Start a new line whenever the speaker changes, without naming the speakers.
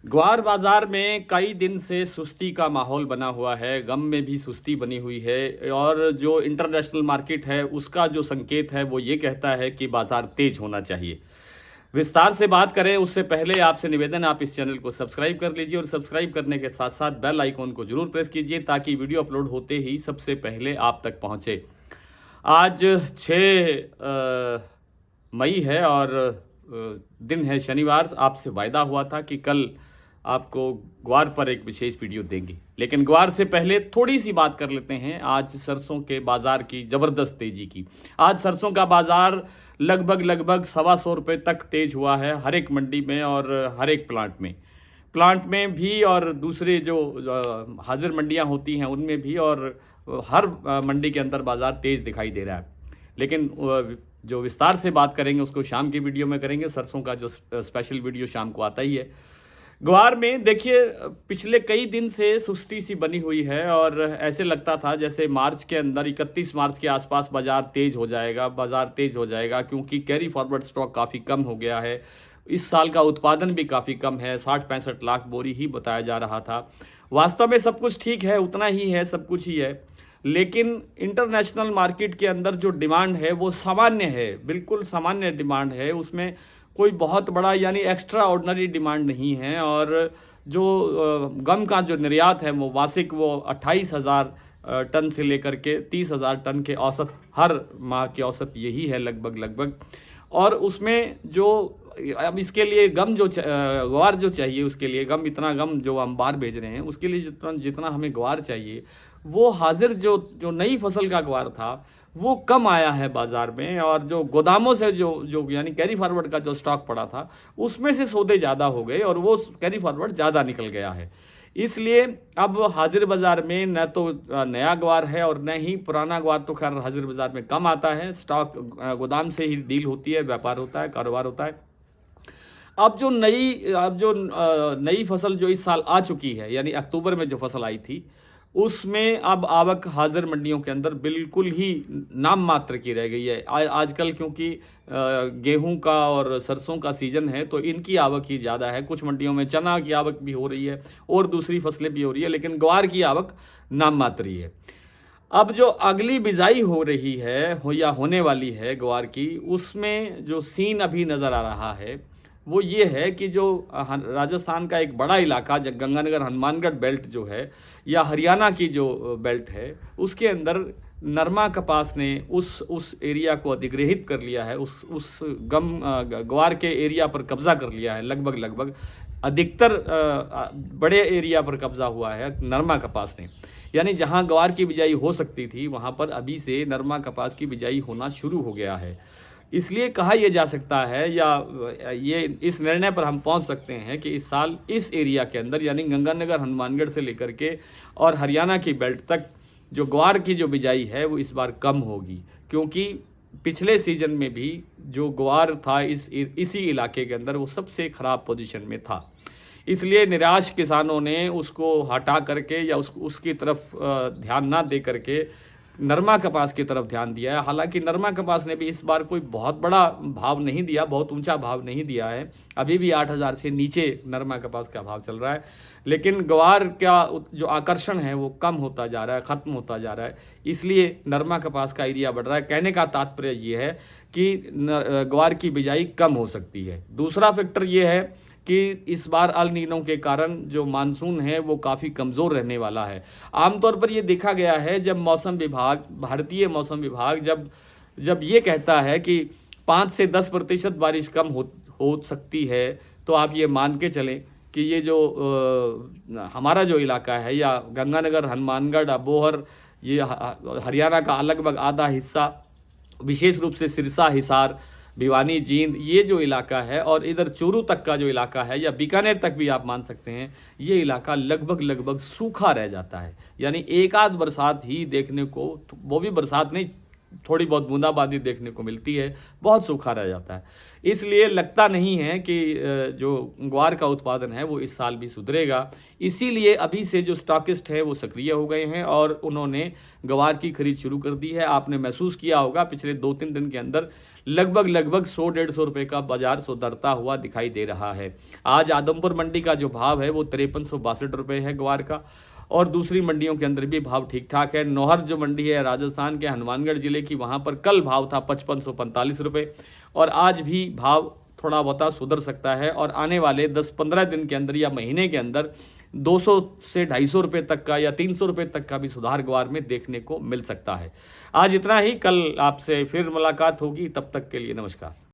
ग्वार बाजार में कई दिन से सुस्ती का माहौल बना हुआ है, गम में भी सुस्ती बनी हुई है और जो इंटरनेशनल मार्केट है उसका जो संकेत है वो ये कहता है कि बाजार तेज होना चाहिए। विस्तार से बात करें उससे पहले आपसे निवेदन, आप इस चैनल को सब्सक्राइब कर लीजिए और सब्सक्राइब करने के साथ साथ बेल आइकॉन को जरूर प्रेस कीजिए ताकि वीडियो अपलोड होते ही सबसे पहले आप तक पहुंचे। आज 6 मई है और दिन है शनिवार। आपसे वायदा हुआ था कि कल आपको ग्वार पर एक विशेष वीडियो देंगे, लेकिन ग्वार से पहले थोड़ी सी बात कर लेते हैं आज सरसों के बाजार की ज़बरदस्त तेजी की। आज सरसों का बाजार लगभग 125 रुपये तक तेज हुआ है हर एक मंडी में और हर एक प्लांट में भी और दूसरे जो हाजिर मंडियां होती हैं उनमें भी, और हर मंडी के अंदर बाजार तेज दिखाई दे रहा है। लेकिन जो विस्तार से बात करेंगे उसको शाम की वीडियो में करेंगे। सरसों का जो स्पेशल वीडियो शाम को आता ही है। ग्वार में देखिए पिछले कई दिन से सुस्ती सी बनी हुई है और ऐसे लगता था जैसे मार्च के अंदर 31 मार्च के आसपास बाजार तेज हो जाएगा क्योंकि कैरी फॉरवर्ड स्टॉक काफ़ी कम हो गया है। इस साल का उत्पादन भी काफ़ी कम है, 60-65 लाख बोरी ही बताया जा रहा था। वास्तव में सब कुछ ठीक है, उतना ही है, सब कुछ ही है, लेकिन इंटरनेशनल मार्केट के अंदर जो डिमांड है वो सामान्य है, बिल्कुल सामान्य डिमांड है। उसमें कोई बहुत बड़ा यानी एक्स्ट्रा ऑर्डिनरी डिमांड नहीं है। और जो गम का जो निर्यात है वो वार्षिक वो 28,000 टन से लेकर के 30,000 टन के औसत, हर माह की औसत यही है लगभग। और उसमें जो अब इसके लिए गम जो ग्वार जो चाहिए, उसके लिए इतना गम जो हम बाहर भेज रहे हैं उसके लिए जितना हमें ग्वार चाहिए वो हाजिर जो नई फसल का ग्वार था वो कम आया है बाजार में। और जो गोदामों से जो यानी कैरी फॉरवर्ड का जो स्टॉक पड़ा था उसमें से सौदे ज़्यादा हो गए और वो कैरी फॉरवर्ड ज़्यादा निकल गया है। इसलिए अब हाजिर बाज़ार में न तो नया ग्वार है और न ही पुराना ग्वार, तो खैर हाजिर बाज़ार में कम आता है। स्टॉक गोदाम से ही डील होती है, व्यापार होता है, कारोबार होता है। अब जो नई फसल जो इस साल आ चुकी है, यानी अक्टूबर में जो फसल आई थी, उसमें अब आवक हाजिर मंडियों के अंदर बिल्कुल ही नाम मात्र की रह गई है। आजकल क्योंकि गेहूं का और सरसों का सीज़न है तो इनकी आवक ही ज़्यादा है। कुछ मंडियों में चना की आवक भी हो रही है और दूसरी फसलें भी हो रही है, लेकिन ग्वार की आवक नाम मात्र ही है। अब जो अगली बिजाई हो रही है या होने वाली है ग्वार की, उसमें जो सीन अभी नज़र आ रहा है वो ये है कि जो राजस्थान का एक बड़ा इलाका गंगानगर हनुमानगढ़ बेल्ट जो है या हरियाणा की जो बेल्ट है उसके अंदर नरमा कपास ने उस एरिया को अधिग्रहित कर लिया है, उस ग्वार के एरिया पर कब्जा कर लिया है। लगभग अधिकतर बड़े एरिया पर कब्जा हुआ है नरमा कपास ने। यानी जहां ग्वार की बिजाई हो सकती थी वहां पर अभी से नरमा कपास की बिजाई होना शुरू हो गया है। इसलिए कहा यह जा सकता है या ये इस निर्णय पर हम पहुंच सकते हैं कि इस साल इस एरिया के अंदर यानी गंगानगर हनुमानगढ़ से लेकर के और हरियाणा की बेल्ट तक जो ग्वार की जो बिजाई है वो इस बार कम होगी, क्योंकि पिछले सीजन में भी जो ग्वार था इसी इलाके के अंदर वो सबसे ख़राब पोजीशन में था। इसलिए निराश किसानों ने उसको हटा करके या उसकी तरफ ध्यान ना दे करके नरमा कपास की तरफ ध्यान दिया है। हालांकि नरमा कपास ने भी इस बार कोई बहुत बड़ा भाव नहीं दिया, बहुत ऊंचा भाव नहीं दिया है। अभी भी 8,000 से नीचे नरमा कपास का भाव चल रहा है, लेकिन ग्वार का जो आकर्षण है वो कम होता जा रहा है, ख़त्म होता जा रहा है। इसलिए नरमा कपास का एरिया बढ़ रहा है। कहने का तात्पर्य ये है कि ग्वार की बिजाई कम हो सकती है। दूसरा फैक्टर ये है कि इस बार अल नीनो के कारण जो मानसून है वो काफ़ी कमज़ोर रहने वाला है। आमतौर पर ये देखा गया है जब मौसम विभाग, भारतीय मौसम विभाग जब ये कहता है कि 5 से 10% बारिश कम हो सकती है, तो आप ये मान के चलें कि ये जो हमारा जो इलाका है या गंगानगर हनुमानगढ़ अबोहर, ये हरियाणा का लगभग आधा हिस्सा, विशेष रूप से सिरसा, हिसार, भिवानी, जींद, ये जो इलाका है और इधर चूरू तक का जो इलाका है या बीकानेर तक भी आप मान सकते हैं, ये इलाका लगभग सूखा रह जाता है। यानी एक आध बरसात ही देखने को, वो भी बरसात नहीं, थोड़ी बहुत बूंदाबांदी देखने को मिलती है, बहुत सूखा रह जाता है। इसलिए लगता नहीं है कि जो ग्वार का उत्पादन है वो इस साल भी सुधरेगा। इसीलिए अभी से जो स्टॉकिस्ट है वो सक्रिय हो गए हैं और उन्होंने ग्वार की खरीद शुरू कर दी है। आपने महसूस किया होगा पिछले 2-3 दिन के अंदर लगभग 100-150 रुपये का बाजार सुधरता हुआ दिखाई दे रहा है। आज आदमपुर मंडी का जो भाव है वो 5362 रुपये है ग्वार का, और दूसरी मंडियों के अंदर भी भाव ठीक ठाक है। नौहर जो मंडी है राजस्थान के हनुमानगढ़ जिले की, वहाँ पर कल भाव था 5545 रुपये, और आज भी भाव थोड़ा बहुत सुधर सकता है और आने वाले 10-15 दिन के अंदर या महीने के अंदर 200 से 250 रुपये तक का या 300 रुपये तक का भी सुधार ग्वार में देखने को मिल सकता है। आज इतना ही, कल आपसे फिर मुलाकात होगी, तब तक के लिए नमस्कार।